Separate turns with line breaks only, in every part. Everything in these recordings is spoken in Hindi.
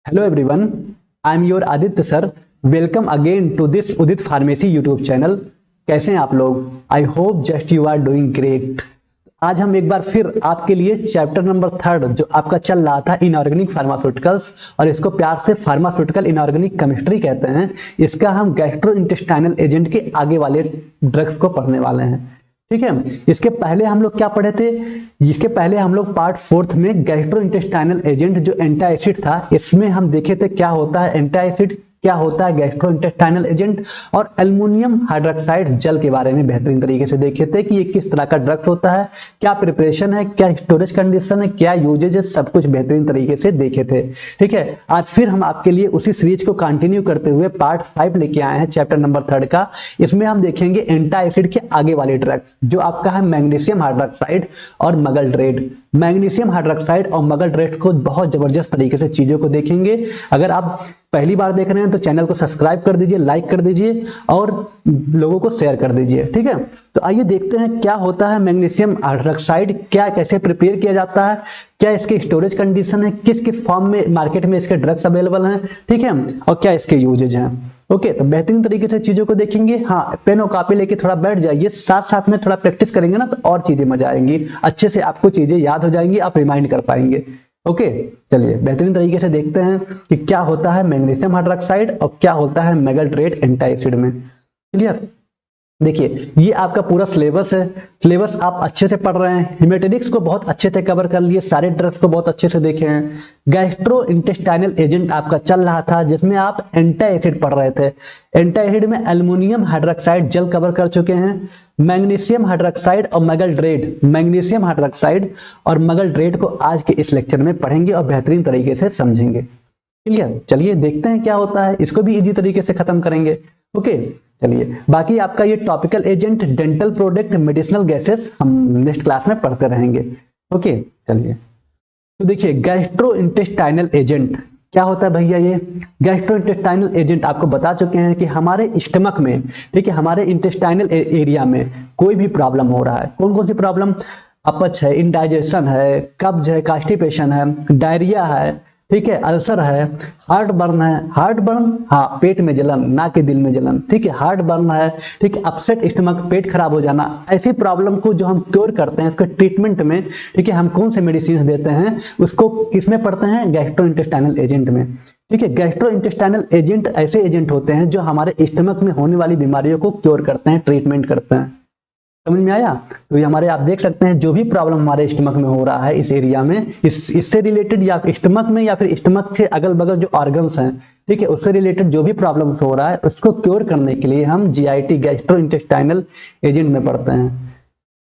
Hello everyone, I am your Aditya sir. Welcome again to this Udit pharmacy YouTube channel. कैसे हैं आप लोग? I hope just you are doing great. आज हम एक बार फिर आपके लिए चैप्टर नंबर 3 जो आपका चल रहा था इनऑर्गेनिक फार्मास्यूटिकल्स, और इसको प्यार से फार्मास्यूटिकल इनऑर्गेनिक केमिस्ट्री कहते हैं, इसका हम गैस्ट्रो इंटेस्टाइनल एजेंट के आगे वाले ड्रग्स को पढ़ने वाले हैं। ठीक है, इसके पहले हम लोग क्या पढ़े थे? इसके पहले हम लोग पार्ट 4 में गैस्ट्रो इंटेस्टाइनल एजेंट जो एंटी एसिड था, इसमें हम देखे थे क्या होता है एंटी एसिड, क्या होता है गैस्ट्रो इंटेस्टाइनल एजेंट, और एल्युमिनियम हाइड्रोक्साइड जेल के बारे में बेहतरीन तरीके से देखे थे कि ये किस तरह का ड्रग होता है, क्या प्रिपरेशन है, क्या स्टोरेज कंडीशन है, क्या यूजेज है, सब कुछ बेहतरीन तरीके से देखे थे। ठीक है, आज फिर हम आपके लिए उसी सीरीज को कंटिन्यू करते हुए पार्ट 5 लेके आए हैं, चैप्टर नंबर 3 का। इसमें हम देखेंगे एंटी एसिड के आगे वाले ड्रग्स जो आपका है मैग्नीशियम हाइड्रोक्साइड और मगल्ड्रेट। मैग्नीशियम हाइड्रोक्साइड और मगल्ड्रेट को बहुत जबरदस्त तरीके से चीजों को देखेंगे। अगर आप पहली बार देख रहे हैं तो चैनल को सब्सक्राइब कर दीजिए, लाइक कर दीजिए और लोगों को शेयर कर दीजिए। ठीक है, तो आइए देखते हैं क्या होता है मैग्नीशियम हाइड्रोक्साइड, क्या कैसे प्रिपेयर किया जाता है, क्या इसके स्टोरेज कंडीशन है, किस किस फॉर्म में मार्केट में इसके ड्रग्स अवेलेबल हैं, ठीक है, और क्या इसके यूजेज हैं। ओके, तो बेहतरीन तरीके से चीजों को देखेंगे। हाँ, पेन और कॉपी लेके थोड़ा बैठ जाइए, साथ साथ में थोड़ा प्रैक्टिस करेंगे ना तो और चीजें मजा आएंगी, अच्छे से आपको चीजें याद हो जाएंगी, आप रिमाइंड कर पाएंगे। ओके, चलिए बेहतरीन तरीके से देखते हैं कि क्या होता है मैग्नीशियम हाइड्रोक्साइड और क्या होता है मगल्ड्रेट एंटी एसिड में। क्लियर? देखिए, ये आपका पूरा सिलेबस है। सिलेबस आप अच्छे से पढ़ रहे हैं, हिमेटेरिक्स को बहुत अच्छे से कवर कर लिए, सारे ड्रग्स को बहुत अच्छे से देखे हैं। गैस्ट्रो इंटेस्टाइनल एजेंट आपका चल रहा था जिसमें आप एंटी एसिड पढ़ रहे थे। एंटी एसिड में एल्युमिनियम हाइड्रोक्साइड जेल कवर कर चुके हैं, मैग्नीशियम हाइड्रोक्साइड और मगल्ड्रेट, मैग्नीशियम हाइड्रोक्साइड और मगल्ड्रेट को आज के इस लेक्चर में पढ़ेंगे और बेहतरीन तरीके से समझेंगे। क्लियर? चलिए देखते हैं क्या होता है, इसको भी इजी तरीके से खत्म करेंगे। ओके, चलिए बाकी आपका ये topical agent, dental product, medicinal gases हम नेक्स्ट क्लास में पढ़ते रहेंगे। ओके, चलिए तो देखिए गैस्ट्रो इंटेस्टाइनल एजेंट क्या होता है भैया। ये गैस्ट्रो इंटेस्टाइनल एजेंट आपको बता चुके हैं कि हमारे स्टमक में, ठीक है, हमारे इंटेस्टाइनल एरिया में कोई भी प्रॉब्लम हो रहा है। कौन कौन सी प्रॉब्लम? अपच है, इंडाइजेशन है, कब्ज है, कॉन्स्टिपेशन है, डायरिया है, ठीक है, अल्सर है, हार्ट बर्न है। हार्ट बर्न, हाँ, पेट में जलन, ना कि दिल में जलन, ठीक है, हार्ट बर्न है, ठीक है, अपसेट स्टमक, पेट खराब हो जाना। ऐसी प्रॉब्लम को जो हम क्योर करते हैं उसके ट्रीटमेंट में, ठीक है, हम कौन से मेडिसिन देते हैं उसको किसमें पढ़ते हैं? गैस्ट्रो इंटेस्टाइनल एजेंट में। ठीक है, गैस्ट्रो इंटेस्टाइनल एजेंट ऐसे एजेंट होते हैं जो हमारे स्टमक में होने वाली बीमारियों को क्योर करते हैं, ट्रीटमेंट करते हैं। समझ में आया? तो ये हमारे, आप देख सकते हैं जो भी प्रॉब्लम हमारे स्टमक में हो रहा है इस एरिया में, इससे रिलेटेड, या स्टमक में या फिर स्टमक के अगल बगल जो ऑर्गन्स हैं, ठीक है, उससे रिलेटेड जो भी प्रॉब्लम्स हो रहा है उसको क्योर करने के लिए हम जीआईटी, गैस्ट्रो इंटेस्टाइनल एजेंट में पढ़ते हैं।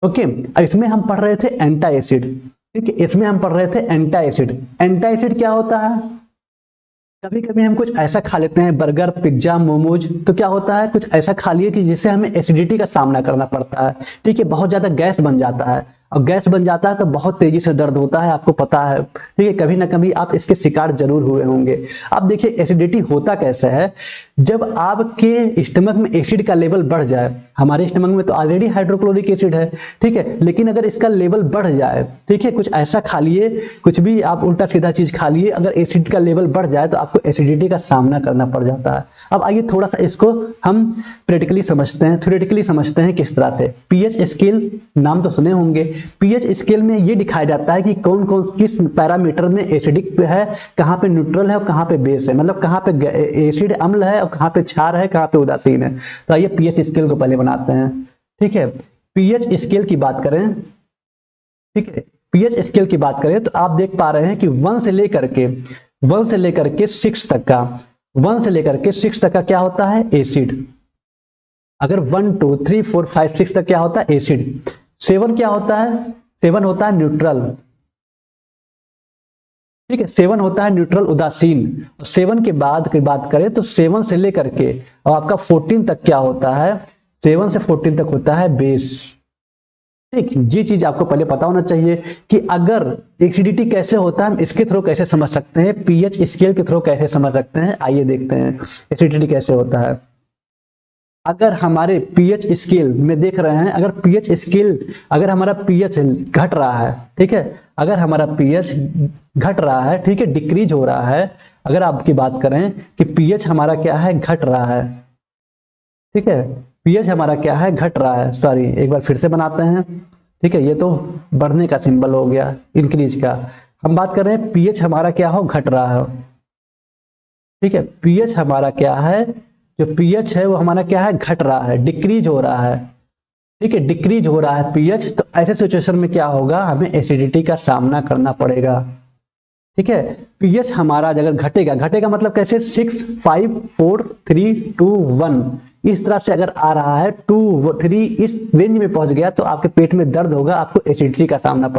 ओके, इसमें हम पढ़ रहे थे एंटी एसिड। ठीक है, इसमें हम पढ़ रहे थे एंटी एसिड। एंटी एसिड क्या होता है? कभी कभी हम कुछ ऐसा खा लेते हैं, बर्गर, पिज्जा, मोमोज, तो क्या होता है, कुछ ऐसा खा लिए कि जिससे हमें एसिडिटी का सामना करना पड़ता है। ठीक है, बहुत ज्यादा गैस बन जाता है, और गैस बन जाता है तो बहुत तेजी से दर्द होता है, आपको पता है। ठीक है, कभी ना कभी आप इसके शिकार जरूर हुए होंगे। अब देखिए एसिडिटी होता कैसे है, जब आपके स्टमक में एसिड का लेवल बढ़ जाए। हमारे स्टमक में तो ऑलरेडी हाइड्रोक्लोरिक एसिड है, ठीक है, लेकिन अगर इसका लेवल बढ़ जाए, ठीक है, कुछ ऐसा खा लिए, कुछ भी आप उल्टा सीधा चीज खा लिए, अगर एसिड का लेवल बढ़ जाए तो आपको एसिडिटी का सामना करना पड़ जाता है। अब आइए थोड़ा सा इसको हम प्रैक्टिकली समझते हैं, थ्योरेटिकली समझते हैं किस तरह से। पीएच स्केल नाम तो सुने होंगे। पीएच स्केल में ये दिखाया जाता है कि कौन कौन किस पैरामीटर में एसिडिक है, कहाँ पे न्यूट्रल है और कहाँ पे बेस है, मतलब कहाँ पे एसिड अम्ल है और कहाँ पे क्षार है, कहाँ पे उदासीन है। तो आइए पीएच स्केल को पहले बनाते हैं। ठीक है, पीएच स्केल की बात करें, ठीक है, पीएच स्केल की बात करें तो आप देख पा रहे हैं कि 1 से लेकर के 6 तक का, 1 से लेकर के 6 तक का क्या होता है? एसिड। अगर 1 2 3 4 5 6 तक क्या होता है? एसिड। 7 क्या होता है? 7 होता है न्यूट्रल। ठीक है, 7 होता है न्यूट्रल, उदासीन। 7 के बाद की बात करें तो 7 से लेकर के और आपका 14 तक क्या होता है? 7 से 14 तक होता है बेस। ठीक, ये चीज आपको पहले पता होना चाहिए कि अगर एसिडिटी कैसे होता है, हम इसके थ्रू कैसे समझ सकते हैं, पीएच स्केल के थ्रू कैसे समझ सकते हैं। आइए देखते हैं एसिडिटी कैसे होता है। अगर हमारे पीएच स्केल में देख रहे हैं, अगर पीएच स्केल, अगर हमारा पीएच घट रहा है, ठीक है, अगर हमारा पीएच घट रहा है, ठीक है, डिक्रीज हो रहा है, अगर आपकी बात करें कि पीएच हमारा क्या है, घट रहा है, ठीक है, पीएच हमारा क्या है, घट रहा है, सॉरी एक बार फिर से बनाते हैं, ठीक है, ये तो बढ़ने का सिंबल हो गया, इंक्रीज का। हम बात कर रहे हैं पीएच हमारा क्या हो, घट रहा हो, ठीक है, पीएच हमारा क्या है, जो पीएच है वो हमारा क्या है, घट रहा है, डिक्रीज हो रहा है, ठीक है, डिक्रीज हो रहा है पीएच। तो ऐसे सिचुएशन में क्या होगा, हमें एसिडिटी का सामना करना पड़ेगा, ठीक है। पीएच हमारा अगर घटेगा, घटेगा मतलब कैसे, 6, 5, 4, 3, 2, 1 इस तरह से अगर आ रहा है, 2, 3 इस रेंज में पहुंच गया तो आपके पेट में दर्द होगा, आपको एसिडिटी का सामना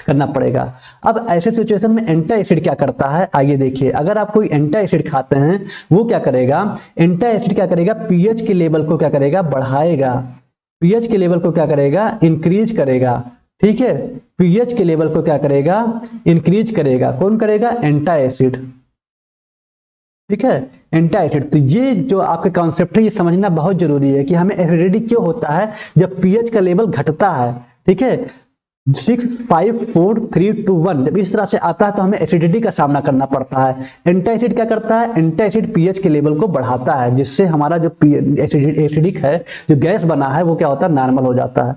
करना पड़ेगा। अब ऐसे सिचुएशन में एंटी एसिड क्या करता है, आइए देखिए। अगर आप कोई एंटी एसिड खाते हैं, वो क्या करेगा, एंटी एसिड क्या करेगा, पीएच के लेवल को क्या करेगा, बढ़ाएगा, पीएच के लेवल को क्या करेगा, इंक्रीज करेगा, ठीक है, पीएच के लेवल को क्या करेगा, इंक्रीज करेगा, कौन करेगा, एंटी एसिड, ठीक है, एंटी एसिड। तो ये जो आपके कॉन्सेप्ट है ये समझना बहुत जरूरी है कि हमें एसिडिटी क्यों होता है जब पीएच का लेवल घटता है, ठीक है, 6, 5, 4, 3, 2, 1 जब इस तरह से आता है तो हमें एसिडिटी का सामना करना पड़ता है। एंटी एसिड क्या करता है, एंटी एसिड पीएच के लेवल को बढ़ाता है, जिससे हमारा जो एसिडिक है, जो गैस बना है वो क्या होता है, नॉर्मल हो जाता है,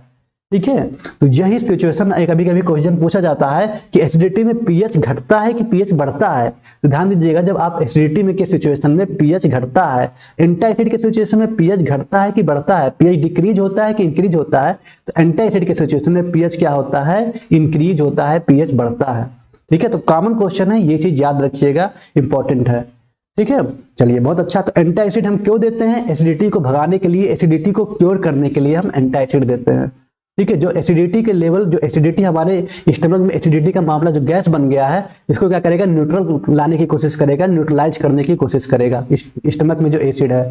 ठीक है। तो यही सिचुएशन कभी कभी क्वेश्चन पूछा जाता है कि एसिडिटी में पीएच घटता है कि पीएच बढ़ता है। तो ध्यान दीजिएगा, जब आप एसिडिटी में के सिचुएशन में पीएच घटता है, एंटी एसिड के सिचुएशन में पीएच घटता है कि बढ़ता है, पीएच डिक्रीज होता है कि इंक्रीज होता है, तो एंटी एसिड के सिचुएशन में पीएच क्या होता है, इंक्रीज होता है, पीएच बढ़ता है, ठीक है। तो कॉमन क्वेश्चन है, ये चीज याद रखिएगा, इंपॉर्टेंट है, ठीक है। चलिए बहुत अच्छा। तो एंटी एसिड हम क्यों देते हैं, एसिडिटी को भगाने के लिए, एसिडिटी को क्योर करने के लिए हम एंटी एसिड देते हैं, ठीक है। जो एसिडिटी के लेवल, जो एसिडिटी हमारे स्टमक में एसिडिटी का मामला जो गैस बन गया है, इसको क्या करेगा, न्यूट्रल लाने की कोशिश करेगा, न्यूट्रलाइज करने की कोशिश करेगा स्टमक में जो एसिड है,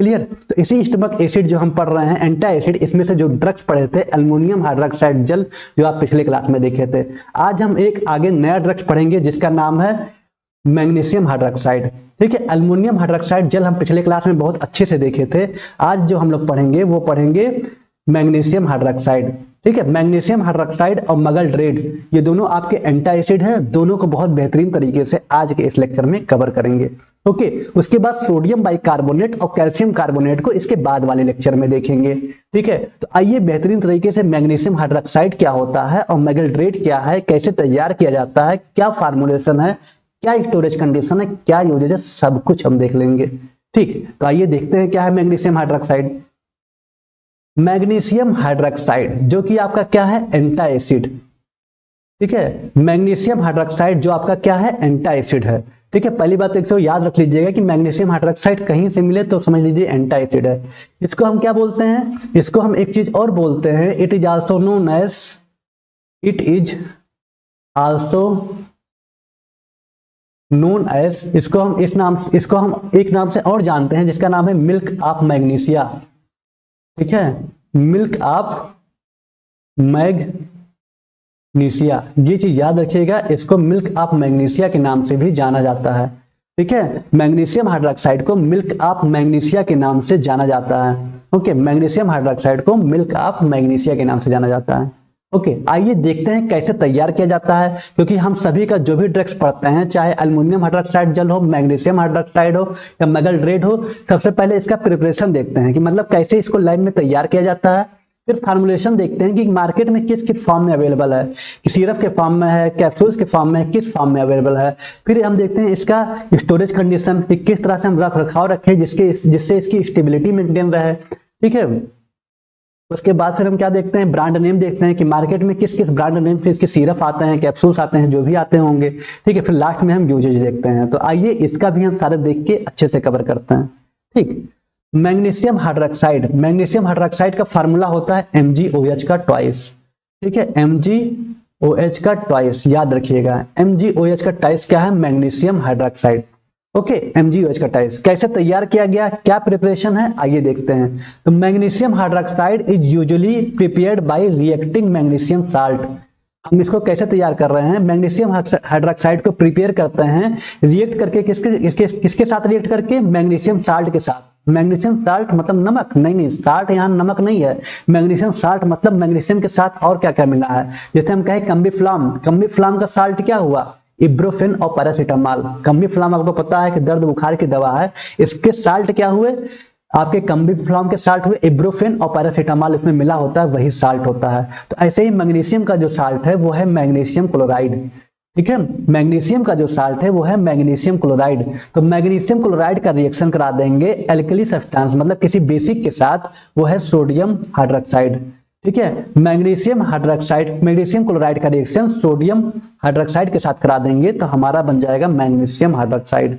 क्लियर। तो इसी स्टमक एसिड जो हम पढ़ रहे हैं एंटी एसिड, इसमें से जो ड्रग्स पढ़े थे एल्युमिनियम हाइड्रोक्साइड जल, जो आप पिछले क्लास में देखे थे। आज हम एक आगे नया ड्रग्स पढ़ेंगे जिसका नाम है मैग्नीशियम हाइड्रोक्साइड, ठीक है। एल्युमिनियम हाइड्रोक्साइड जल हम पिछले क्लास में बहुत अच्छे से देखे थे। आज जो हम लोग पढ़ेंगे वो पढ़ेंगे मैग्नीशियम हाइड्रोक्साइड, ठीक है। मैग्नीशियम हाइड्रोक्साइड और मगल्ड्रेड ये दोनों आपके एंटी एसिड है, दोनों को बहुत बेहतरीन तरीके से आज के इस लेक्चर में कवर करेंगे, ओके। उसके बाद सोडियम बाइकार्बोनेट और कैल्शियम कार्बोनेट को इसके बाद वाले लेक्चर में देखेंगे, ठीक है। तो आइए बेहतरीन तरीके से मैग्नीशियम हाइड्रोक्साइड क्या होता है और मगल्ड्रेड क्या है, कैसे तैयार किया जाता है, क्या फार्मूलेशन है, क्या स्टोरेज कंडीशन है, क्या यूजेज है, सब कुछ हम देख लेंगे, ठीक। तो आइए देखते हैं क्या है मैग्नीशियम हाइड्रोक्साइड। मैग्नीशियम हाइड्रोक्साइड जो कि आपका क्या है, एंटी एसिड, ठीक है। मैग्नीशियम हाइड्रोक्साइड जो आपका क्या है, एंटी एसिड है, ठीक है। पहली बात तो एक याद रख लीजिएगा कि मैग्नीशियम हाइड्रोक्साइड कहीं से मिले तो समझ लीजिए एंटी एसिड है। इसको हम क्या बोलते हैं, इसको हम एक चीज और बोलते हैं, it is also known as, it is also known as, इसको हम एक नाम से और जानते हैं जिसका नाम है मिल्क ऑफ मैग्नीशिया, ठीक है, मिल्क ऑफ मैग्नीशिया। ये चीज याद रखिएगा, इसको मिल्क ऑफ मैग्नीशिया के नाम से भी जाना जाता है, ठीक है। मैग्नीशियम हाइड्रोक्साइड को मिल्क ऑफ मैग्नीशिया के नाम से जाना जाता है, ओके। मैग्नीशियम हाइड्रोक्साइड को मिल्क ऑफ मैग्नीशिया के नाम से जाना जाता है, ओके। आइए देखते हैं कैसे तैयार किया जाता है, क्योंकि हम सभी का जो भी ड्रग्स पढ़ते हैं, चाहे एल्युमिनियम हाइड्रोक्साइड जल हो, मैग्नीशियम हाइड्रोक्साइड हो या मगल्ड्रेड हो, सबसे पहले इसका प्रिपरेशन देखते हैं कि मतलब कैसे इसको लैब में तैयार किया जाता है। फिर फार्मूलेशन देखते हैं कि मार्केट में किस किस फॉर्म में अवेलेबल है, कि सिरप के फॉर्म में है, कैप्सूल्स के फॉर्म में है, किस फॉर्म में अवेलेबल है। फिर हम देखते हैं इसका स्टोरेज कंडीशन, कि किस तरह से हम रख रखाव रखें जिससे इसकी स्टेबिलिटी मेंटेन रहे, ठीक है। उसके बाद फिर हम क्या देखते हैं, ब्रांड नेम देखते हैं कि मार्केट में किस किस ब्रांड नेम से इसके सिरप आते हैं, कैप्सूल्स आते हैं, जो भी आते होंगे, ठीक है। फिर लास्ट में हम यूजेज देखते हैं। तो आइए इसका भी हम सारे देख के अच्छे से कवर करते हैं, ठीक। मैग्नीशियम हाइड्रोक्साइड का फार्मूला होता है MgOH का ट्वाइस, ठीक है, MgOH का ट्वाइस, याद रखिएगा MgOH का ट्वाइस क्या है, मैग्नीशियम हाइड्रोक्साइड, ओके। MgOH का ट्वाइस कैसे तैयार किया गया, क्या प्रिपरेशन है, आइए देखते हैं। तो magnesium hydroxide is usually prepared by reacting magnesium salt. हम इसको कैसे तैयार कर रहे हैं, मैग्नीशियम हाइड्रोक्साइड को प्रिपेयर करते हैं रिएक्ट करके, किसके साथ रिएक्ट करके, मैग्नीशियम साल्ट के साथ। मैग्नीशियम साल्ट मतलब नमक, नहीं, साल्ट यहाँ नमक नहीं है, मैग्नीशियम साल्ट मतलब मैग्नीशियम के साथ और क्या क्या मिला है। जैसे हम कहें कम्बीफ्लाम का साल्ट क्या हुआ, इब्रोफेन और पैरासीटामॉल। कम्बीफ्लैम आपको पता है कि दर्द बुखार की दवा है, इसके साल्ट क्या हुए, आपके कम्बीफ्लैम के साल्ट हुए इब्रोफेन और पैरासीटामॉल इसमें मिला होता है, वही साल्ट होता है। तो ऐसे ही मैग्नीशियम का जो साल्ट है वो है मैग्नीशियम क्लोराइड। ठीक है, मैग्नीशियम का जो साल्ट है वो है मैग्नीशियम क्लोराइड। तो मैग्नीशियम क्लोराइड का रिएक्शन करा देंगे एल्कली सब्सटेंस मतलब किसी बेसिक के साथ, वो है सोडियम हाइड्रोक्साइड। ठीक है, मैग्नीशियम क्लोराइड का रिएक्शन सोडियम हाइड्रोक्साइड के साथ करा देंगे तो हमारा बन जाएगा मैग्नीशियम हाइड्रोक्साइड।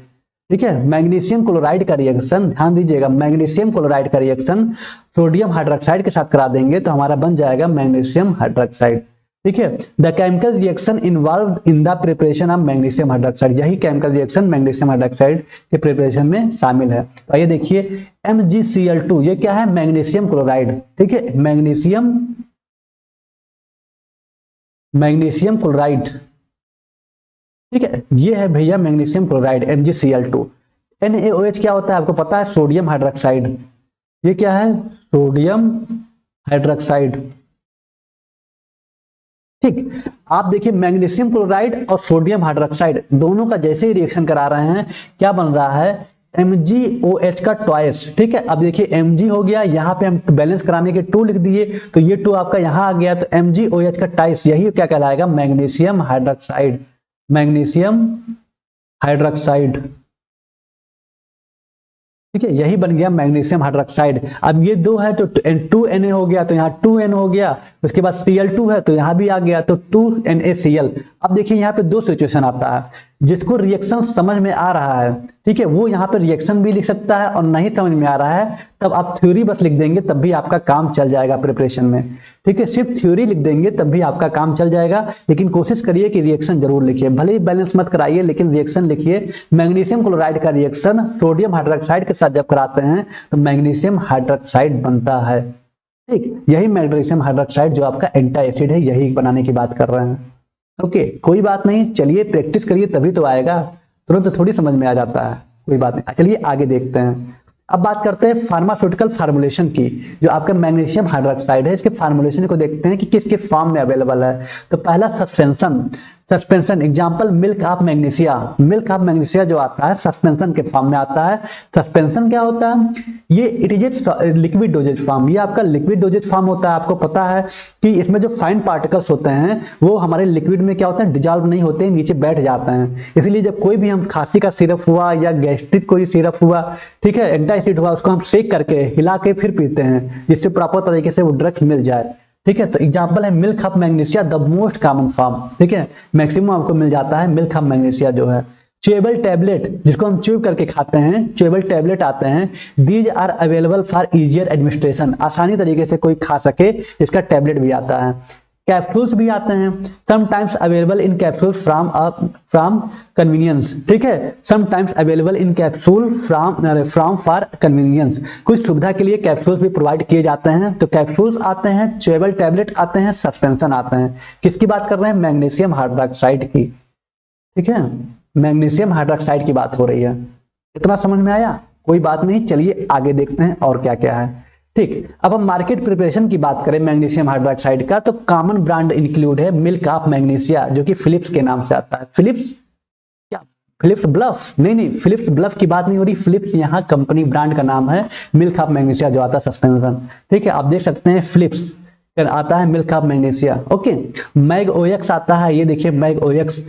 ठीक है, मैग्नीशियम क्लोराइड का रिएक्शन, ध्यान दीजिएगा, मैग्नीशियम क्लोराइड का रिएक्शन सोडियम हाइड्रोक्साइड के साथ करा देंगे तो हमारा बन जाएगा मैग्नीशियम हाइड्रोक्साइड। ठीक है, the chemical reaction involve in the preparation of magnesium hydroxide, यही केमिकल रिएक्शन मैग्नीशियम हाइड्रोक्साइड के प्रिपरेशन में शामिल है। तो आइए देखिए MgCl2 ये क्या है, मैग्नीशियम क्लोराइड। ठीक है, मैग्नीशियम क्लोराइड, ठीक है, ये है भैया मैग्नीशियम क्लोराइड MgCl2। NaOH क्या होता है आपको पता है, सोडियम हाइड्रोक्साइड। ये क्या है, सोडियम हाइड्रोक्साइड। ठीक, आप देखिए मैग्नीशियम क्लोराइड और सोडियम हाइड्रोक्साइड दोनों का जैसे ही रिएक्शन करा रहे हैं क्या बन रहा है, MgOH का ट्वाइस। ठीक है, अब देखिए Mg हो गया, यहाँ पे हम बैलेंस कराने के 2 लिख दिए तो ये 2 आपका यहाँ आ गया, तो MgOH का ट्वाइस यही क्या कहलाएगा, मैग्नीशियम हाइड्रोक्साइड। मैग्नीशियम हाइड्रोक्साइड, ठीक है, यही बन गया मैग्नीशियम हाइड्रोक्साइड। अब ये 2 है तो 2Na हो गया, तो यहाँ 2N हो गया, उसके बाद Cl2 है तो यहाँ भी आ गया तो 2NaCl। अब देखिए यहाँ पे 2 सिचुएशन आता है, जिसको रिएक्शन समझ में आ रहा है, ठीक है, वो यहाँ पे रिएक्शन भी लिख सकता है, और नहीं समझ में आ रहा है तब आप थ्योरी बस लिख देंगे तब भी आपका काम चल जाएगा प्रिपरेशन में। ठीक है, सिर्फ थ्योरी लिख देंगे तब भी आपका काम चल जाएगा, लेकिन कोशिश करिए कि रिएक्शन जरूर लिखिए, भले ही बैलेंस मत कराइए लेकिन रिएक्शन लिखिए। मैग्नीशियम क्लोराइड का रिएक्शन सोडियम हाइड्रोक्साइड के साथ जब कराते हैं तो मैग्नीशियम हाइड्रोक्साइड बनता है। ठीक, यही मैग्नीशियम हाइड्रोक्साइड जो आपका एंटी एसिड है, यही बनाने की बात कर रहे हैं। ओके, कोई बात नहीं, चलिए प्रैक्टिस करिए तभी तो आएगा, तुरंत थोड़ी समझ में आ जाता है, कोई बात नहीं। चलिए आगे देखते हैं। अब बात करते हैं फार्मास्यूटिकल फार्मूलेशन की। जो आपका मैग्नीशियम हाइड्रोक्साइड है इसके फार्मूलेशन को देखते हैं कि किस किस फॉर्म में अवेलेबल है। तो पहला suspension example milk of magnesia. Milk of magnesia जो आता है सस्पेंशन के फॉर्म में आता है। सस्पेंशन क्या होता है, ये it is a liquid doses form, ये आपका लिक्विड डोजेज फॉर्म होता है। आपको पता है कि इसमें जो फाइन पार्टिकल्स होते हैं वो हमारे लिक्विड में क्या होते हैं, डिजॉल्व नहीं होते, नीचे बैठ जाते हैं। इसलिए जब कोई भी हम खांसी का सिरप हुआ या गैस्ट्रिक कोई सिरप हुआ, ठीक है, एंटी एसिड हुआ, उसको हम शेक करके हिला के फिर पीते हैं जिससे प्रॉपर तरीके से वो ड्रग्स मिल जाए। ठीक है, तो एग्जांपल है milk of magnesia, the most common form. ठीक है, मैक्सिमम आपको मिल जाता है मिल्क ऑफ मैग्नीशिया जो है। च्यूएबल टैबलेट जिसको हम च्यूब करके खाते हैं, च्यूएबल टैबलेट आते हैं। These are available for easier administration, आसानी तरीके से कोई खा सके इसका टैबलेट भी आता है। कैप्सूल्स भी आते हैं, sometimes available in capsule from convenience. ठीक है, sometimes available in capsule from for convenience, कुछ सुविधा के लिए कैप्सूल्स भी प्रोवाइड किए जाते हैं। तो कैप्सूल्स आते हैं, च्यूएबल टैबलेट आते हैं, सस्पेंशन आते हैं। किसकी बात कर रहे हैं, मैग्नीशियम हाइड्रोक्साइड की। ठीक है, मैग्नीशियम हाइड्रोक्साइड की बात हो रही है। इतना समझ में आया, कोई बात नहीं, चलिए आगे देखते हैं और क्या क्या है। ठीक, अब हम मार्केट प्रिपरेशन की बात करें मैग्नीशियम हाइड्रोक्साइड का, तो कॉमन ब्रांड इंक्लूड है मिल्क ऑफ मैग्नीशिया जो कि फिलिप्स के नाम से आता है। फिलिप्स क्या, फिलिप्स ब्लफ? नहीं, फिलिप्स ब्लफ की बात नहीं हो रही, फिलिप्स यहाँ कंपनी ब्रांड का नाम है। मिल्क ऑफ मैग्नीशिया जो आता है सस्पेंशन, ठीक है, आप देख सकते हैं फिलिप्स आता है मिल्क ऑफ मैग्नीशिया। ओके, मैगओएक्स आता है, ये देखिए मैगओएक्स।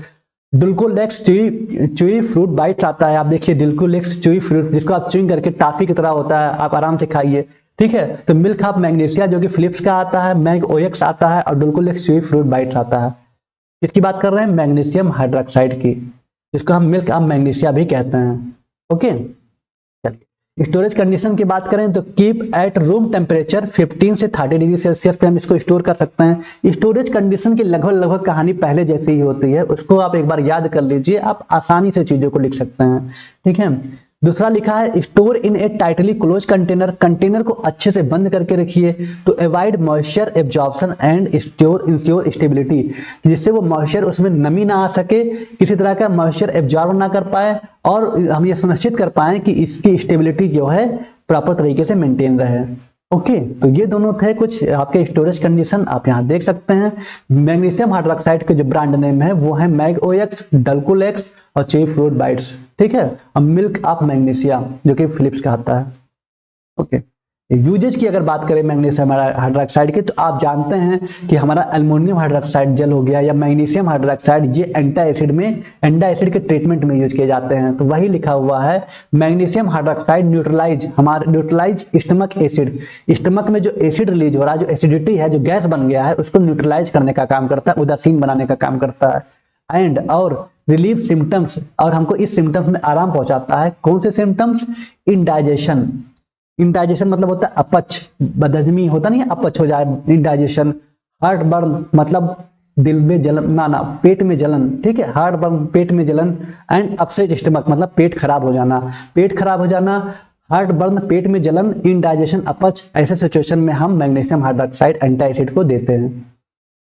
डुल्कोलेक्स च्यूई फ्रूट बाइट आता है, आप देखिए डुल्कोलेक्स च्यूई फ्रूट, जिसको आप च्यूइंग करके टॉफी की तरह होता है, आप आराम से खाइए। ठीक है, तो मिल्क ऑफ मैग्नीशिया जो कि फिलिप्स का आता है, मैगओएक्स आता है, और डुल्कोलेक्स च्यूई फ्रूट बाइट आता है। किसकी बात कर रहे हैं, मैग्नीशियम हाइड्रोक्साइड की, जिसको हम मिल्क ऑफ मैग्नीशिया भी कहते हैं। ओके, चलिए स्टोरेज कंडीशन की बात करें तो कीप एट रूम टेम्परेचर 15 से 30 डिग्री सेल्सियस पे हम इसको स्टोर कर सकते हैं। स्टोरेज कंडीशन की लगभग कहानी पहले जैसी ही होती है, उसको आप एक बार याद कर लीजिए, आप आसानी से चीजों को लिख सकते हैं। ठीक है, दूसरा लिखा है store in a tightly close container, container को अच्छे से बंद करके रखिए to avoid moisture absorption and ensure stability, जिससे वो मॉइस्चर उसमें नमी ना आ सके, किसी तरह का मॉइस्चर एब्जॉर्ब ना कर पाए, और हम ये सुनिश्चित कर पाए कि इसकी स्टेबिलिटी जो है प्रॉपर तरीके से मेंटेन रहे। ओके, तो ये दोनों थे कुछ आपके स्टोरेज कंडीशन, आप यहाँ देख सकते हैं। मैग्नीशियम हाइड्रोक्साइड के जो ब्रांड नेम है वो है मैगओएक्स, डल्कोलेक्स और चेरी फ्लोराइड बाइट्स, ठीक है। और मिल्क ऑफ मैग्नीशिया जो कि फिलिप्स का आता है। ओके, यूजेज की अगर बात करें मैग्नीशियम हाइड्रोक्साइड की, तो आप जानते हैं कि हमारा एल्युमिनियम हाइड्रोक्साइड जेल हो गया या मैग्नीशियम हाइड्रोक्साइड, ये एंटी एसिड के ट्रीटमेंट में यूज किए जाते हैं। तो वही लिखा हुआ है magnesium hydroxide neutralize stomach acid, stomach में जो एसिड रिलीज हो रहा है, जो एसिडिटी है, जो गैस बन गया है, उसको न्यूट्रलाइज करने का काम करता है, उदासीन बनाने का काम करता है। एंड और रिलीफ सिम्टम्स, और हमको इस सिम्टम्स में आराम पहुंचाता है। कौन से सिम्टम्स? इंडाइजेशन, इंडाइजेशन मतलब होता है अपच, बदहजमी होता नहीं है, अपच हो जाए, इंडाइजेशन। हार्ट बर्न मतलब दिल में जलन, ना पेट में जलन, ठीक है, हार्ट बर्न पेट में जलन। एंड अपसेट स्टमक मतलब पेट खराब हो जाना, पेट खराब हो जाना, हार्ट बर्न, पेट में जलन, इंडाइजेशन, अपच, ऐसे सिचुएशन में हम मैग्नीशियम हाइड्रोक्साइड एंटी एसिड को देते हैं।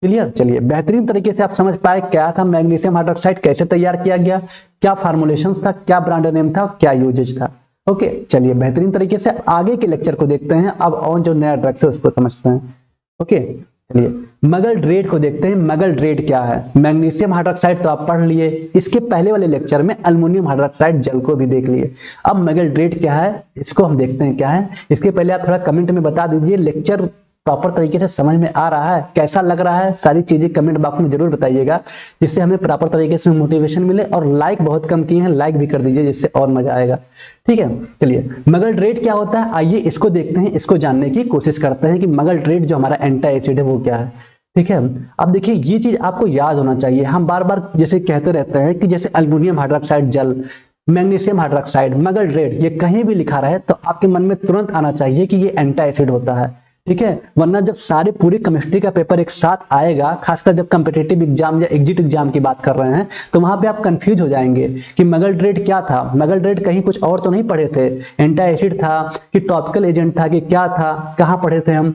क्लियर? चलिए, बेहतरीन तरीके से आप समझ पाए क्या था मैग्नीशियम हाइड्रोक्साइड, कैसे तैयार किया गया, क्या फार्मुलेशन था, क्या ब्रांड नेम था, क्या यूजेज था। ओके, चलिए बेहतरीन तरीके से आगे के लेक्चर को देखते हैं। अब और जो नया ड्रग्स है उसको समझते हैं। ओके, चलिए मगल्ड्रेट को देखते हैं। मगल्ड्रेट क्या है? मैग्नीशियम हाइड्रोक्साइड तो आप पढ़ लिए, इसके पहले वाले लेक्चर में एल्युमिनियम हाइड्रोक्साइड जेल को भी देख लिए। अब मगल्ड्रेट क्या है इसको हम देखते हैं क्या है। इसके पहले आप थोड़ा कमेंट में बता दीजिए लेक्चर प्रॉपर तरीके से समझ में आ रहा है, कैसा लग रहा है, सारी चीजें कमेंट बॉक्स में जरूर बताइएगा, जिससे हमें प्रॉपर तरीके से मोटिवेशन मिले। और लाइक बहुत कम किए हैं, लाइक भी कर दीजिए जिससे और मजा आएगा, ठीक है। चलिए, मगल्ड्रेट क्या होता है, आइए इसको देखते हैं, इसको जानने की कोशिश करते हैं कि मगल्ड्रेट जो हमारा एंटी एसिड है वो क्या है, ठीक है। अब देखिए, ये चीज आपको याद होना चाहिए। हम बार बार जैसे कहते रहते हैं कि जैसे aluminium hydroxide gel, magnesium hydroxide, magaldrate, ये कहीं भी लिखा रहे तो आपके मन में तुरंत आना चाहिए कि ये एंटी एसिड होता है, ठीक है। वरना जब सारे पूरी केमिस्ट्री का पेपर एक साथ आएगा, खासकर जब कॉम्पिटिटिव एग्जाम या एग्जिट एग्जाम की बात कर रहे हैं, तो वहां पे आप कंफ्यूज हो जाएंगे कि मगल्ड्रेट क्या था। मगल्ड्रेट कहीं कुछ और तो नहीं पढ़े थे, एंटी एसिड था कि टॉपिकल एजेंट था कि क्या था, कहाँ पढ़े थे हम,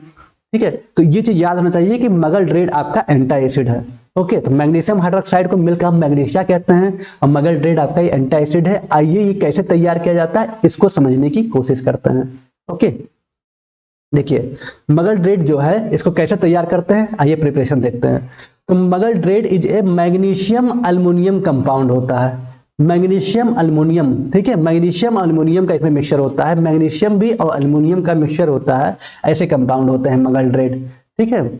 ठीक है। तो ये चीज याद होना चाहिए कि मगल्ड्रेट आपका एंटी एसिड है। ओके, तो मैग्नीशियम हाइड्रोक्साइड को मिलकर हम मैग्नीशिया कहते हैं और मगल्ड्रेट आपका ये एंटी एसिड है। आइए ये कैसे तैयार किया जाता है इसको समझने की कोशिश करते हैं। ओके, देखिए मगल्ड्रेट जो है इसको कैसे तैयार करते हैं, आइए प्रिपरेशन देखते हैं। तो magaldrate is a magnesium aluminium compound होता है, मैग्नीशियम अल्युमिनियम, ठीक है। मैग्नीशियम अल्युमिनियम का इसमें मिक्सचर होता है, मैग्नीशियम भी और अल्युमिनियम का मिक्सचर होता है, ऐसे कंपाउंड होते हैं मगल्ड्रेट, ठीक है।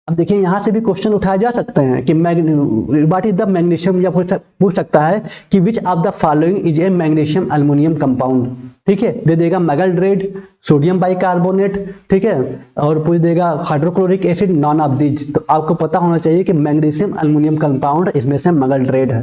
अब देखिए यहां से भी क्वेश्चन उठाए जा सकते हैं कि व्हाट इज द मैग्नीशियम, या पूछ सकता है कि which of the following is a magnesium aluminium compound, ठीक है। दे देगा मगल्ड्रेट, सोडियम बाइकार्बोनेट, ठीक है, और पूछ देगा hydrochloric acid, none of these. तो आपको पता होना चाहिए कि मैग्नीशियम अल्युमिनियम कंपाउंड इसमें से मगल्ड्रेट है,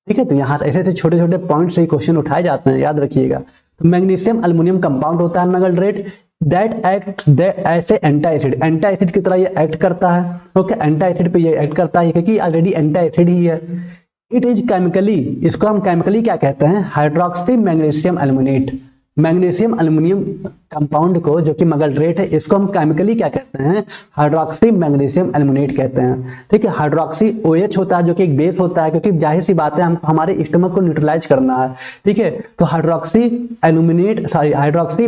ठीक है। तो यहाँ ऐसे ऐसे छोटे छोटे पॉइंट से क्वेश्चन उठाए जाते हैं, याद रखिएगा। तो मैग्नीशियम अल्युमिनियम कंपाउंड होता है मगल्ड्रेट, ऐसे एंटी एसिड की तरह ये एक्ट करता है। ओके, एंटी एसिड पे ये एक्ट करता है क्योंकि ऑलरेडी एंटी एसिड ही है। इट इज केमिकली, इसको हम केमिकली क्या कहते हैं, hydroxy magnesium aluminate. Magnesium aluminium compound को जो कि मगल्ड्रेट है, इसको हम केमिकली क्या कहते हैं, हाइड्रोक्सी मैग्नीशियम एल्युमिनेट कहते हैं, ठीक है। हाइड्रोक्सी OH होता है जो कि एक बेस होता है, क्योंकि जाहिर सी बात है हम हमारे स्टमक को न्यूट्रलाइज करना है, ठीक है। तो हाइड्रोक्सी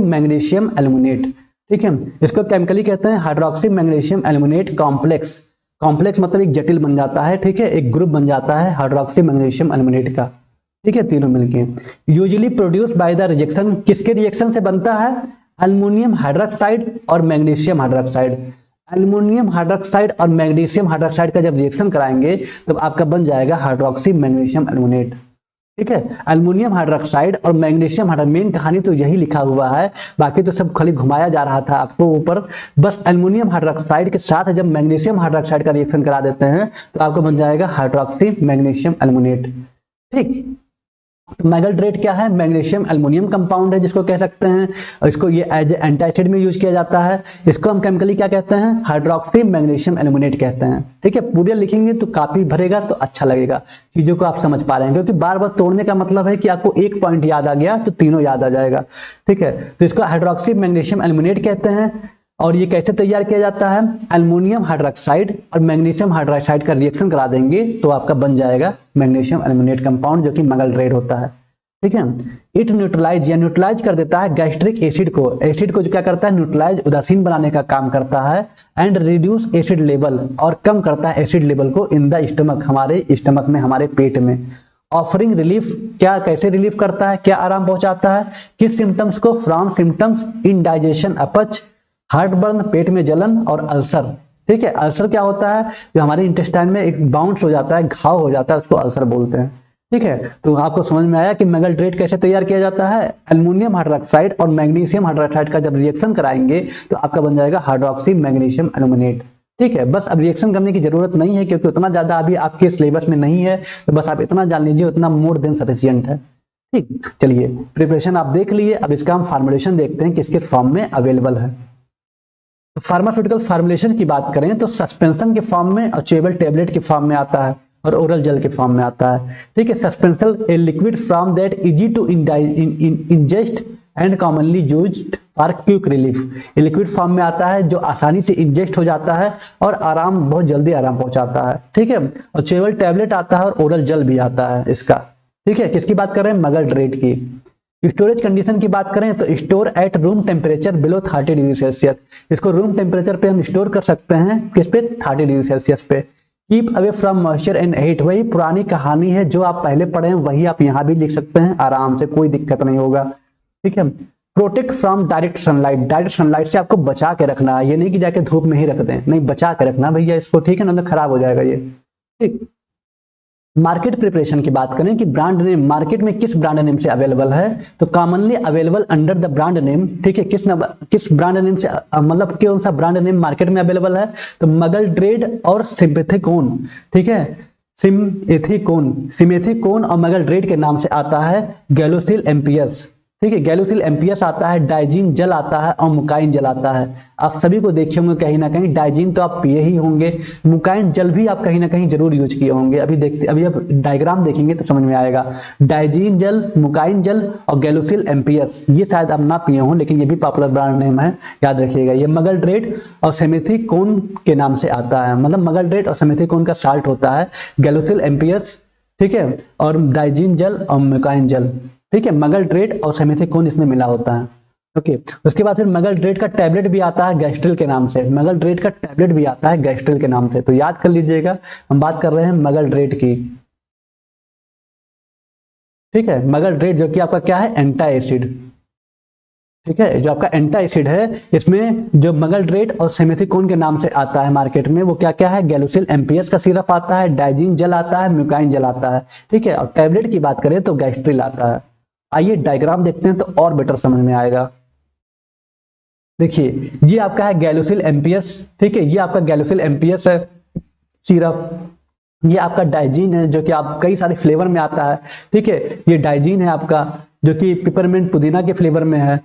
मैग्नीशियम एल्युमिनेट, ठीक है। इसको केमिकली कहते हैं hydroxy magnesium aluminate complex. Complex मतलब एक जटिल बन जाता है, ठीक है, एक ग्रुप बन जाता है हाइड्रोक्सी मैग्नीशियम एल्युमिनेट का, ठीक है, तीनों मिलके। Usually produce by the rejection, किसके रिएक्शन से बनता है, एल्युमिनियम हाइड्रोक्साइड और मैग्नीशियम हाइड्रोक्साइड। एल्युमिनियम हाइड्रोक्साइड और मैग्नीशियम हाइड्रोक्साइड का जब रिएक्शन कराएंगे तब आपका बन जाएगा हाइड्रोक्सी मैग्नीशियम एल्युमिनेट, ठीक है। एल्युमिनियम हाइड्रोक्साइड और मैग्नीशियम हाइड्रोक्साइड, मेन कहानी तो यही लिखा हुआ है, बाकी तो सब खाली घुमाया जा रहा था आपको ऊपर। बस एल्युमिनियम हाइड्रोक्साइड के साथ जब मैग्नीशियम हाइड्रोक्साइड का रिएक्शन करा देते हैं तो आपको बन जाएगा हाइड्रोक्सी मैग्नीशियम एल्युमिनेट, ठीक। तो मगल्ड्रेट क्या है, मैग्नीशियम अल्युमिनियम कंपाउंड है जिसको कह सकते हैं, और इसको ये एज एंटी एसिड में यूज किया जाता है। इसको हम केमिकली क्या कहते हैं, हाइड्रोक्सी मैग्नीशियम एल्युमिनेट कहते हैं, ठीक है। पूरे लिखेंगे तो काफी भरेगा तो अच्छा लगेगा, चीजों को आप समझ पा रहे हैं, क्योंकि बार बार तोड़ने का मतलब है कि आपको एक पॉइंट याद आ गया तो तीनों याद आ जाएगा, ठीक है। तो इसको हाइड्रोक्सी मैग्नीशियम एल्युमिनेट कहते हैं। और ये कैसे तैयार किया जाता है, एल्युमिनियम हाइड्रोक्साइड और मैग्नीशियम हाइड्रोक्साइड का रिएक्शन करा देंगे तो आपका बन जाएगा मैग्नीशियम एल्युमिनेट कंपाउंड जो कि मगल्ड्रेट होता है, ठीक है। इट न्यूट्रलाइज या न्यूट्रलाइज कर देता है गैस्ट्रिक एसिड को जो क्या करता है, न्यूट्रलाइज उदासीन बनाने का काम करता है, एंड रिड्यूस एसिड लेवल, और कम करता है एसिड लेवल को इन द स्टमक, हमारे स्टमक में, हमारे पेट में। ऑफरिंग रिलीफ, क्या कैसे रिलीफ करता है, क्या आराम पहुंचाता है, किस सिम्टम्स को, फ्रॉम सिम्टम्स इंडाइजेशन, अपच, हार्टबर्न, पेट में जलन, और अल्सर। ठीक है, अल्सर क्या होता है, जो हमारे इंटेस्टाइन में एक बाउंस हो जाता है, घाव हो जाता है, उसको अल्सर बोलते हैं। ठीक है, तो आपको समझ में आया कि मेगलड्रेट कैसे तैयार किया जाता है। एल्युमिनियम हाइड्रोक्साइड और मैग्नीशियम हाइड्रोक्साइड का जब रिएक्शन कराएंगे तो आपका बन जाएगा हाइड्रोक्सी मैग्नीशियम एल्यूमिनेट। ठीक है, बस अब रिएक्शन करने की जरूरत नहीं है क्योंकि उतना ज्यादा अभी आपके सिलेबस में नहीं है, तो बस आप इतना जान लीजिए, उतना मोर देन सफिशिएंट है। ठीक, चलिए प्रिपरेशन आप देख लिए, अब इसका हम फार्मुलेशन देखते हैं किस किस फॉर्म में अवेलेबल है। तो फार्मास्यूटिकल फार्मुलेशन की बात करें तो सस्पेंशन के फॉर्म में और चेबल टेबलेट के फॉर्म में आता है और ओरल जेल के फॉर्म में आता है। ठीक है, suspension a liquid from that easy to ingest and commonly used for quick relief. ये लिक्विड फॉर्म में आता है जो आसानी से इंजेस्ट हो जाता है और आराम, बहुत जल्दी आराम पहुंचाता है। ठीक है, और चेबल टेबलेट आता है और ओरल जेल भी आता है इसका। ठीक है, किसकी बात कर रहे हैं, मेगलड्रेट की। स्टोरेज कंडीशन की बात करें तो store at room temperature below 30 degree Celsius. इसको रूम टेम्परेचर पे हम स्टोर कर सकते हैं, किस पे, 30 डिग्री सेल्सियस पे। Keep away from moisture and heat, वही पुरानी कहानी है जो आप पहले पढ़े हैं, वही आप यहाँ भी लिख सकते हैं आराम से, कोई दिक्कत नहीं होगा। ठीक है, protect from direct sunlight, direct sunlight से आपको बचा के रखना है, ये नहीं कि जाके धूप में ही रख दें, नहीं, बचा के रखना भैया इसको। ठीक है ना, तो खराब हो जाएगा ये। ठीक, मार्केट प्रिपरेशन की बात करें कि ब्रांड नेम मार्केट में किस ब्रांड नेम से अवेलेबल है, तो commonly available under the brand name. ठीक है, किस ब्रांड नेम से, मतलब कौन सा ब्रांड नेम मार्केट में अवेलेबल है, तो मेगलड्रेट और सिम्पेथिकोन। ठीक है, सिमेथिकोन और मेगलड्रेट के नाम से आता है गैलोसिल एम्पियस। ठीक है, गैलोसिल एम्पियस आता है, डाइजीन जल आता है और मुकाइन जल आता है। आप सभी को देखे होंगे कहीं ना कहीं, डाइजीन तो आप पिए ही होंगे, मुकाइन जल भी आप कहीं ना कहीं जरूर यूज किए होंगे। अभी आप डायग्राम देखेंगे तो समझ में आएगा। डाइजीन जल, मुकाइन जल और गैलोसिल एम्पियस, ये शायद आप ना पिए हों, लेकिन ये भी पॉपुलर ब्रांड नेम है, याद रखिएगा। ये मेगलड्रेट और सिमेथिकोन के नाम से आता है, मतलब मेगलड्रेट और सिमेथिकोन का साल्ट होता है गैलोसिल एम्पियस। ठीक है, और डाइजीन जल और मुकाइन जल। ठीक है, मेगलड्रेट और सिमेथिकोन इसमें मिला होता है। ओके, उसके बाद फिर मेगलड्रेट का टैबलेट भी आता है गैस्ट्रिल के नाम से, मेगलड्रेट का टैबलेट भी आता है गैस्ट्रिल के नाम से, तो याद कर लीजिएगा, हम बात कर रहे हैं मेगलड्रेट की। ठीक है, मेगलड्रेट जो कि आपका क्या है, एंटी एसिड। ठीक है, जो आपका एंटी एसिड है, इसमें जो मेगलड्रेट और सिमेथिकोन के नाम से आता है मार्केट में, वो क्या क्या है, गैलोसिल एम्पियस का सिरप आता है, डाइजीन जल आता है, म्यूकाइन जल आता है। ठीक है, और टैबलेट की बात करें तो गैस्ट्रिल आता है। आइए डायग्राम देखते हैं तो और बेटर समझ में आएगा। देखिए, ये आपका है गैलोसिल एम्पियस। ठीक है, ये आपका गैलोसिल एम्पियस है सिरप। ये आपका डाइजीन है जो कि आप कई सारे फ्लेवर में आता है। ठीक है, ये डाइजीन है आपका जो कि पिपरमिंट पुदीना के फ्लेवर में है।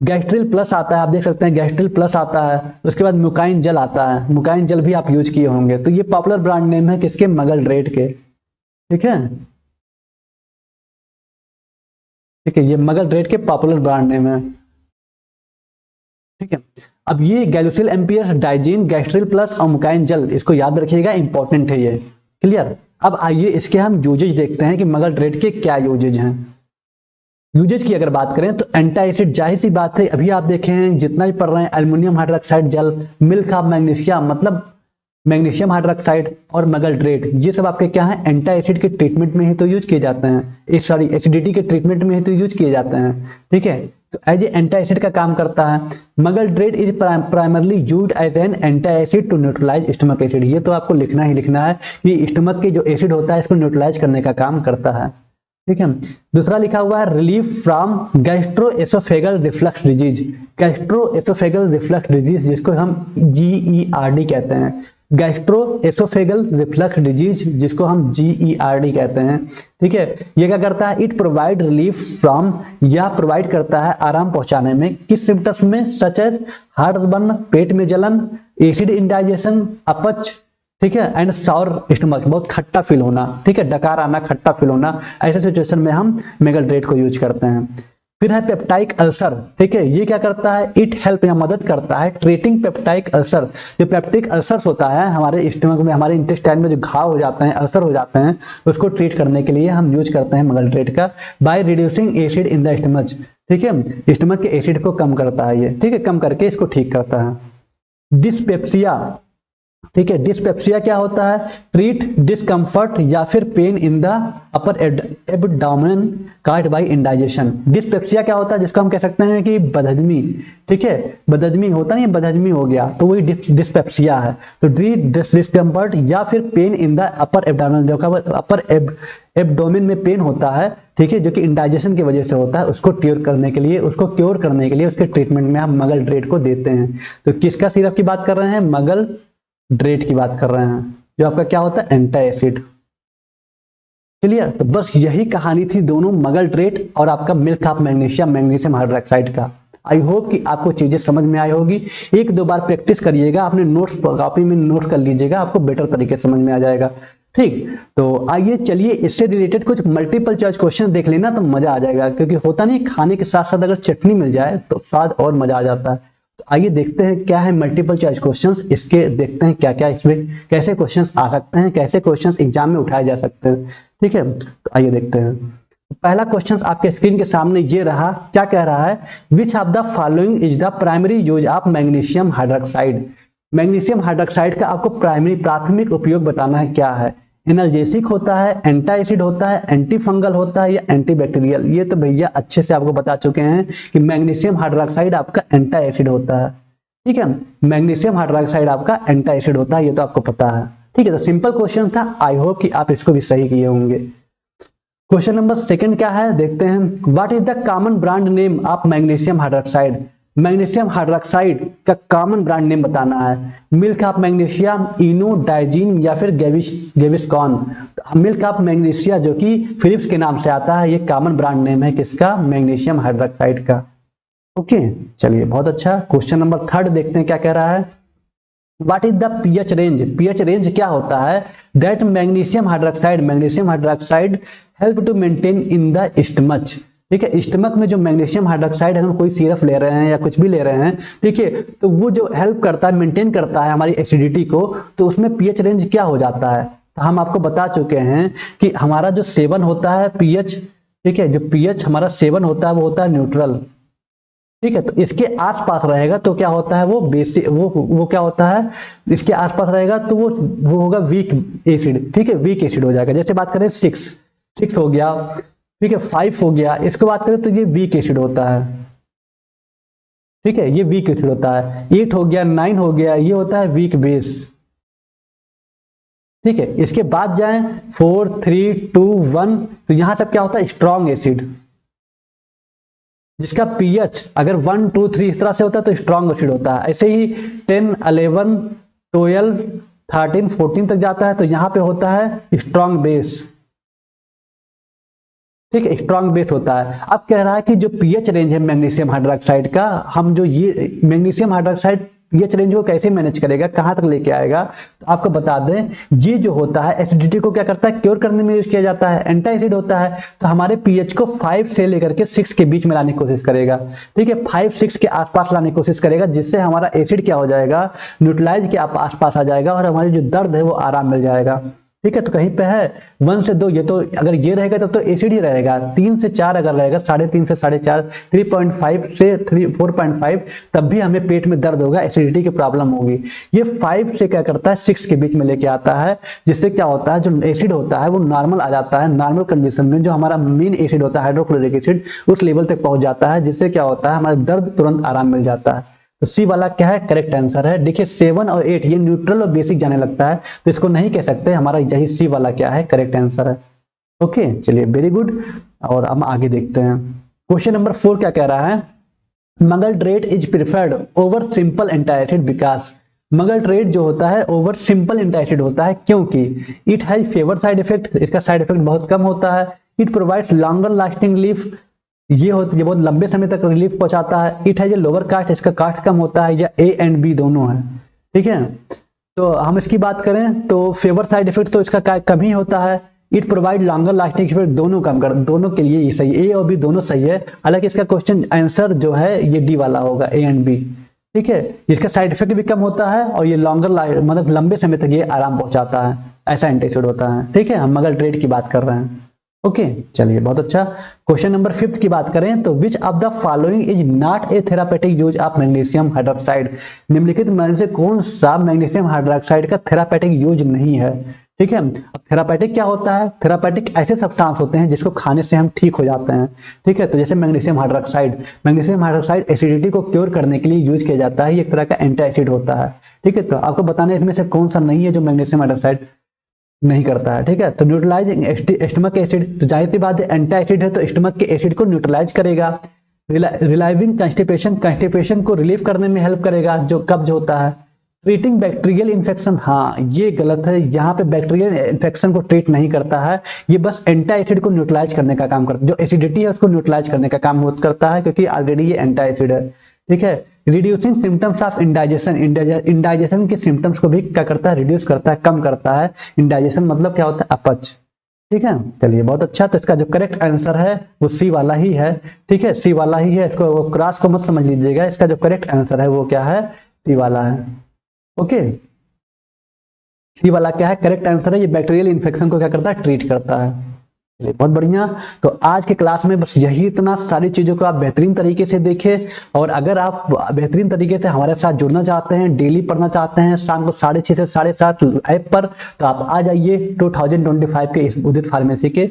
गैस्ट्रिल प्लस आता है, आप देख सकते हैं गैस्ट्रिल प्लस आता है। उसके बाद मुकाइन जल आता है, मुकाइन जल भी आप यूज किए होंगे। तो ये पॉपुलर ब्रांड नेम है किसके, मेगलड्रेट के। ठीक है, ठीक है, ये मेगलड्रेट के पॉपुलर ब्रांड नेम है। ठीक है, अब ये गैलोसिल एम्पियस, डाइजीन, गैस्ट्रिल प्लस और मुकाइन जल, इसको याद रखिएगा, इंपॉर्टेंट है ये। क्लियर, अब आइए इसके हम यूजेज देखते हैं कि मेगलड्रेट के क्या यूजेज हैं। यूजेज की अगर बात करें तो एंटी एसिड, जाहिर सी बात है, अभी आप देखे हैं जितना भी पढ़ रहे हैं, एल्युमिनियम हाइड्रोक्साइड जल, मिल्क ऑफ मैग्नीशियम, मतलब मैग्नीशियम हाइड्रोक्साइड और मेगलड्रेट, ये सब आपके क्या है, एंटी एसिड के ट्रीटमेंट में ही तो यूज किए जाते हैं, सॉरी एसिडिटी के ट्रीटमेंट में ही तो यूज किए जाते हैं। ठीक है, तो एज ए एंटी एसिड का काम करता है। Magaldrate is primarily used as an anti acid to neutralise stomach acid. ये तो आपको लिखना ही लिखना है कि स्टमक के जो एसिड होता है इसको न्यूट्रलाइज करने का काम करता है। ठीक है, दूसरा लिखा हुआ है relief from gastroesophageal reflux disease. Gastroesophageal reflux disease जिसको हम GERD कहते हैं, गैस्ट्रोएसोफेगल रिफ्लक्स डिजीज जिसको हम GERD कहते हैं। ठीक है, ये क्या करता है, इट प्रोवाइड रिलीफ फ्रॉम, यह प्रोवाइड करता है आराम पहुंचाने में, किस सिम्टम्स में, सच एज हार्टबर्न, पेट में जलन, एसिड इंडाइजेशन, अपच, ठीक है, एंड साउर स्टमक, बहुत खट्टा फील होना। ठीक है, डकार आना, खट्टा फील होना, ऐसे सिचुएशन में हम मेगलड्रेट को यूज करते हैं। फिर है पेप्टाइक अल्सर, ठीक है, ये क्या करता है, इट हेल्प या मदद करता है ट्रीटिंग पेप्टाइक अल्सर। जो पेप्टिक अल्सर्स होता है हमारे स्टमक में, हमारे इंटेस्टाइन में जो घाव हो जाते हैं, अल्सर हो जाते हैं, उसको ट्रीट करने के लिए हम यूज करते हैं मगलट्रेट का, by reducing acid in the stomach, ठीक है, स्टमक के एसिड को कम करता है ये, ठीक है, कम करके इसको ठीक करता है। डिस्पेप्सिया, ठीक है, डिस्पेप्सिया क्या होता है, ट्रीट डिस्कम्फर्ट या फिर pain in the upper abdomen caused bye indigestion. Dyspepsia क्या होता है, जिसको हम कह सकते हैं कि बदहजमी, ठीक है, बदहजमी होता है, बदहजमी हो गया तो वही डिस्पेप्सिया है। तो डिस्कम्फर्ट या फिर pain in the upper abdomen, जो अपर एब्डोमेन में पेन होता है, ठीक है, जो कि इंडाइजेशन की वजह से होता है, उसको क्योर करने के लिए, उसके ट्रीटमेंट में हम मगलट्रेट को देते हैं। तो किसका सिरप की बात कर रहे हैं, मगलट्रेट की बात कर रहे हैं, जो आपका क्या होता है, एंटी एसिड। क्लियर, तो बस यही कहानी थी दोनों मगलट्रेट और आपका मिल्क ऑफ मैग्नीशियम हाइड्रोक्साइड का। आई होप कि आपको चीजें समझ में आई होगी। एक दो बार प्रैक्टिस करिएगा, अपने नोट्स कॉपी में नोट कर लीजिएगा, आपको बेटर तरीके से समझ में आ जाएगा। ठीक, तो आइए चलिए इससे रिलेटेड कुछ मल्टीपल चॉइस क्वेश्चन देख लेना तो मजा आ जाएगा, क्योंकि होता नहीं खाने के साथ साथ अगर चटनी मिल जाए तो स्वाद और मजा आ जाता है। तो आइए देखते हैं क्या है मल्टीपल चॉइस क्वेश्चंस, इसके देखते हैं क्या क्या इसमें कैसे क्वेश्चंस आ सकते हैं, कैसे क्वेश्चंस एग्जाम में उठाए जा सकते हैं। ठीक है, तो आइए देखते हैं। पहला क्वेश्चन आपके स्क्रीन के सामने ये रहा, क्या कह रहा है, which of the following is the primary use of magnesium hydroxide. Magnesium hydroxide का आपको प्राथमिक उपयोग बताना है, क्या है, एनाल्जेसिक होता है, एंटी एसिड होता है, एंटी फंगल होता है या एंटी बैक्टीरियल। ये तो भैया अच्छे से आपको बता चुके हैं कि मैग्नीशियम हाइड्रोक्साइड आपका एंटी एसिड होता है। ठीक है, मैग्नीशियम हाइड्रोक्साइड आपका एंटी एसिड होता है, ये तो आपको पता है। ठीक है, तो सिंपल क्वेश्चन था, आई होप कि आप इसको भी सही किए होंगे। क्वेश्चन नंबर सेकंड क्या है, देखते हैं। What is the common brand name of magnesium hydroxide. Magnesium hydroxide का कॉमन ब्रांड नेम बताना है। Milk of magnesium, Eno, Digene या फिर गेविस्कॉन। मिल्क ऑफ मैग्नीशिया जो कि फिलिप्स के नाम से आता है, ये कॉमन ब्रांड नेम है किसका, मैग्नीशियम हाइड्रोक्साइड का। ओके, चलिए बहुत अच्छा। क्वेश्चन नंबर थर्ड देखते हैं क्या कह रहा है। What is the pH range? pH range क्या होता है, that magnesium hydroxide help to maintain in the stomach। ठीक है, स्टमक में जो मैग्नीशियम हाइड्रोक्साइड है, हम कोई सिरप ले रहे हैं या कुछ भी ले रहे हैं, ठीक है, तो वो जो हेल्प करता है, मेंटेन करता है हमारी एसिडिटी को, तो उसमें पीएच रेंज क्या हो जाता है। तो हम आपको बता चुके हैं कि हमारा जो सेवन होता है पीएच, ठीक है, जो पीएच हमारा सेवन होता है वो होता है न्यूट्रल। ठीक है, तो इसके आसपास रहेगा तो क्या होता है, वो बेसिक, वो क्या होता है, इसके आसपास रहेगा तो वो होगा वीक एसिड। ठीक है, वीक एसिड हो जाएगा। जैसे बात करें 6 हो गया, ठीक है, 5 हो गया, इसको बात करें तो ये वीक एसिड होता है। ठीक है, ये वीक एसिड होता है। 8 हो गया, 9 हो गया, ये होता है वीक बेस। ठीक है, इसके बाद जाएं 4 3 2 1, तो यहां तक क्या होता है, स्ट्रॉन्ग एसिड, जिसका पीएच अगर 1 2 3 इस तरह से होता है तो स्ट्रॉन्ग एसिड होता है। ऐसे ही 10 11 12 13 14 तक जाता है तो यहां पे होता है स्ट्रॉन्ग बेस। ठीक है, स्ट्रॉन्ग बेस होता है। अब कह रहा है कि जो पीएच रेंज है मैग्नीशियम हाइड्रोक्साइड का, हम जो ये मैग्नीशियम हाइड्रोक्साइड पीएच रेंज को कैसे मैनेज करेगा, कहां तक लेके आएगा, तो आपको बता दें, ये जो होता है एसिडिटी को क्या करता है, क्योर करने में यूज किया जाता है, एंटी एसिड होता है, तो हमारे पीएच को 5 से लेकर के 6 के बीच में लाने की कोशिश करेगा। ठीक है, 5 6 के आसपास लाने की कोशिश करेगा, जिससे हमारा एसिड क्या हो जाएगा, न्यूट्रलाइज के आसपास आ जाएगा और हमारी जो दर्द है वो आराम मिल जाएगा। ठीक है, तो कहीं पे है 1 से 2, ये तो अगर ये रहेगा तब तो एसिड ही रहेगा। 3 से 4 अगर रहेगा, 3.5 से 4.5, 3.5 से 4.5, तब भी हमें पेट में दर्द होगा, एसिडिटी की प्रॉब्लम होगी। ये 5 से क्या करता है, 6 के बीच में लेके आता है, जिससे क्या होता है, जो एसिड होता है वो नॉर्मल आ जाता है। नॉर्मल कंडीशन में जो हमारा मेन एसिड होता है हाइड्रोक्लोरिक एसिड, उस लेवल तक पहुंच जाता है, जिससे क्या होता है, हमारा दर्द तुरंत आराम मिल जाता है। तो सी वाला क्या है, करेक्ट आंसर है। देखिए 7 और 8 ये न्यूट्रल और बेसिक जाने लगता है, तो इसको नहीं कह सकते, हमारा यही सी वाला क्या है, करेक्ट आंसर है। ओके, चलिए वेरी गुड। और हम आगे देखते हैं। क्वेश्चन नंबर 4 क्या कह रहा है, magaldrate is preferred over simple anti acid because. Magaldrate जो होता है ओवर सिंपल एंटी एसिड होता है क्योंकि it has favour side effect, इसका साइड इफेक्ट बहुत कम होता है। It provides longer lasting relief, ये बहुत लंबे समय तक रिलीफ पहुंचाता है। इट है जो लोअर कास्ट, इसका कास्ट कम होता है, या ए एंड बी दोनों है। ठीक है, तो हम इसकी बात करें तो फेवर साइड इफेक्ट तो इसका कम ही होता है, it provide longer lasting effect, दोनों काम कर, दोनों के लिए ये सही है, ए और बी दोनों सही है। हालांकि इसका क्वेश्चन आंसर जो है ये डी वाला होगा, ए एंड बी। ठीक है, इसका साइड इफेक्ट भी कम होता है और ये लॉन्गर मतलब लंबे समय तक ये आराम पहुंचाता है, ऐसा एंटासिड होता है। ठीक है, हम मगर ट्रेड की बात कर रहे हैं। ओके चलिए बहुत अच्छा। क्वेश्चन नंबर 5 की बात करें तो which of the following is not a therapeutic use of magnesium hydroxide, निम्नलिखित में से कौन सा मैग्नीशियम हाइड्रोक्साइड का थेरापेटिक यूज नहीं है। ठीक है, अब थेरापेटिक क्या होता है, थेरापेटिक ऐसे सब्सटेंस होते हैं जिसको खाने से हम ठीक हो जाते हैं। ठीक है, तो जैसे मैग्नीशियम हाइड्रोक्साइड एसिडिटी को क्योर करने के लिए यूज किया जाता है, ये एक तरह का एंटी एसिड होता है। ठीक है, तो आपको बताना है इसमें से कौन सा नहीं है जो मैग्नीशियम हाइड्रोक्साइड नहीं करता है। ठीक है, तो न्यूट्रलाइजिंग स्टमक एसिड, तो जाहिर सी बात है एंटी एसिड है तो स्टमक के एसिड को न्यूट्रलाइज करेगा। रिलाइविंग कंस्टिपेशन को रिलीव करने में हेल्प करेगा जो कब्ज होता है। ट्रीटिंग बैक्टीरियल इन्फेक्शन, हाँ ये गलत है, यहाँ पे बैक्टीरियल इन्फेक्शन को ट्रीट नहीं करता है, ये बस एंटी एसिड को न्यूट्रलाइज करने का काम करता है, जो एसिडिटी है उसको न्यूट्रलाइज करने का काम करता है क्योंकि ऑलरेडी ये एंटी एसिड है। ठीक है, reducing symptoms of indigestion, indigestion के सिम्टम्स को भी क्या करता है, रिड्यूस करता है, कम करता है। इंडाइजेशन मतलब क्या होता है, अपच। ठीक है, चलिए बहुत अच्छा। तो इसका जो करेक्ट आंसर है वो सी वाला ही है। ठीक है, सी वाला ही है, इसको क्रॉस को मत समझ लीजिएगा, इसका जो करेक्ट आंसर है वो क्या है, सी वाला है। ओके, सी वाला क्या है, करेक्ट आंसर है, ये बैक्टीरियल इन्फेक्शन को क्या करता है, ट्रीट करता है। बहुत बढ़िया। तो आज के क्लास में बस यही इतना, सारी चीजों को आप बेहतरीन तरीके से देखें और अगर आप बेहतरीन तरीके से हमारे साथ जुड़ना चाहते हैं, डेली पढ़ना चाहते हैं शाम को 6:30 से 7:30 ऐप पर, तो आप आ जाइए 2025 के इस उदित फार्मेसी के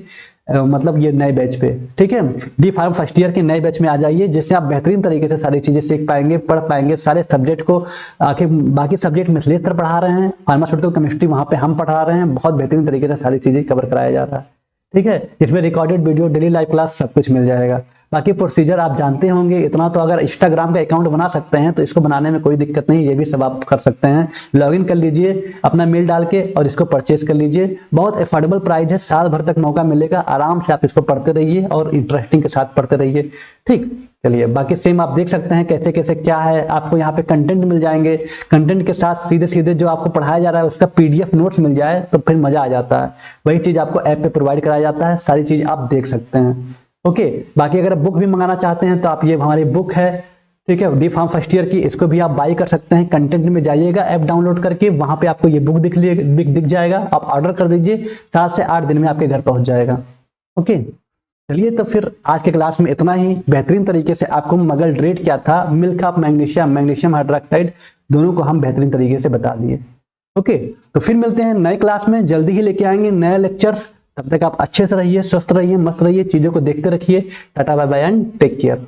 मतलब ये नए बैच पे। ठीक है, डी फार्म फर्स्ट ईयर के नए बैच में आ जाइए जिससे आप बेहतरीन तरीके से सारी चीजें सीख पाएंगे, पढ़ पाएंगे सारे सब्जेक्ट को। आखिर बाकी सब्जेक्ट मिथिलेश सर पढ़ा रहे हैं, फार्मास्यूटिकल केमिस्ट्री वहां पे हम पढ़ा रहे हैं, बहुत बेहतरीन तरीके से सारी चीजें कवर कराया जा रहा है। ठीक है, इसमें recorded video, daily live class सब कुछ मिल जाएगा। बाकी प्रोसीजर आप जानते होंगे इतना, तो अगर इंस्टाग्राम का अकाउंट बना सकते हैं तो इसको बनाने में कोई दिक्कत नहीं, ये भी सब आप कर सकते हैं। लॉगिन कर लीजिए अपना मेल डाल के और इसको परचेज कर लीजिए, बहुत अफोर्डेबल प्राइस है, साल भर तक मौका मिलेगा, आराम से आप इसको पढ़ते रहिए और इंटरेस्टिंग के साथ पढ़ते रहिए। ठीक, चलिए बाकी सेम आप देख सकते हैं कैसे कैसे क्या है, आपको यहाँ पे कंटेंट मिल जाएंगे, कंटेंट के साथ सीधे सीधे जो आपको पढ़ाया जा रहा है उसका PDF नोट्स मिल जाए तो फिर मजा आ जाता है। वही चीज आपको ऐप पे प्रोवाइड कराया जाता है, सारी चीज आप देख सकते हैं। ओके, बाकी अगर बुक भी मंगाना चाहते हैं तो आप, ये हमारी बुक है, ठीक है, डी फार्म फर्स्ट ईयर की, इसको भी आप बाई कर सकते हैं। कंटेंट में जाइएगा ऐप डाउनलोड करके, वहां पे आपको ये बुक दिख जाएगा, आप ऑर्डर कर दीजिए, 7 से 8 दिन में आपके घर पहुंच जाएगा। ओके, चलिए तो फिर आज के क्लास में इतना ही। बेहतरीन तरीके से आपको मगर रेट क्या था, मिल्क ऑफ मैग्नीशियम हाइड्रोक्साइड, दोनों को हम बेहतरीन तरीके से बता दिए। ओके, तो फिर मिलते हैं नए क्लास में, जल्दी ही लेके आएंगे नए लेक्चर्स। तब तक आप अच्छे से रहिए, स्वस्थ रहिए, मस्त रहिए, चीजों को देखते रखिए। Tata bye bye and take care.